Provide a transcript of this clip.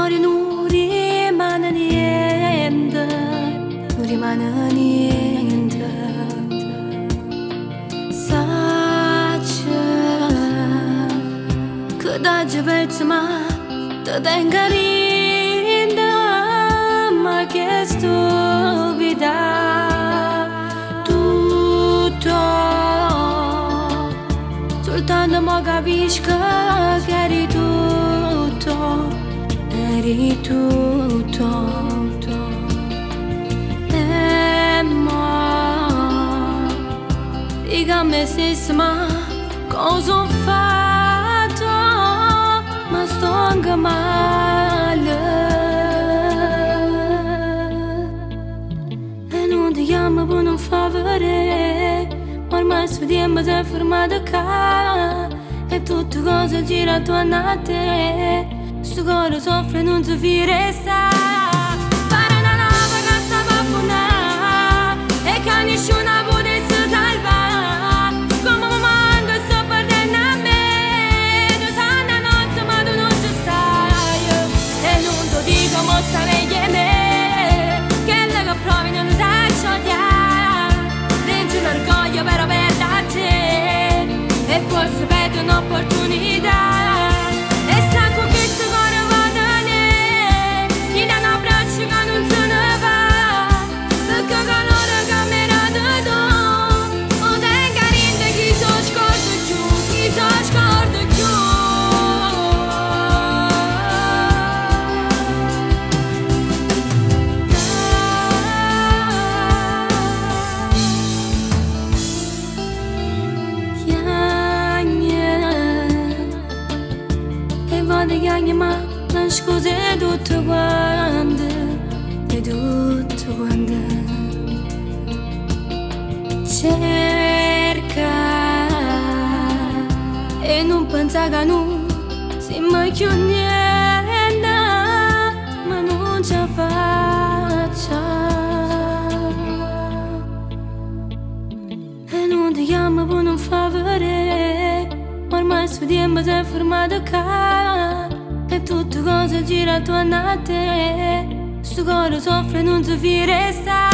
storia non rimane niente, non rimane niente. Sacci che da giovezza ma te tenga linda, ma che stupida. Tutto soltanto mo capisco che eri tutto, eri tutto. E mo dico a me stessa ma cosa ho fatto, ma sto anche male. E non ti chiamo per non favore, ormai sto tempo si è fermato qua, e tutte cose gira attorno a te. Sto cuore soffre e non si fi resta. Pare una nave che stava a funare e che nessuno potesse salvare. Come mi manca sto perdendo a me, tu sai una notte ma tu non ci stai. E non ti dico mo sarei che me, che le che provi non sai odiare. Dentro un orgoglio però per da te, e forse vedo un'opportunità. E sa con che sto cuore va da ne, gli dà un abbraccio che non se ne va, perché calore che mi era dato, o tenga rinde chi so scordo giù, chi so scordo giù. Chiagna ma non scusi tutto quanto, e tutto quanto. Cerca e non pensa che non si mai più niente, ma non ce la faccia. E non ti chiamo per non favore, ormai sto tempo si è fermato qua, e tutte cose gira attorno a te. Sto cuore soffre e non si fi resta.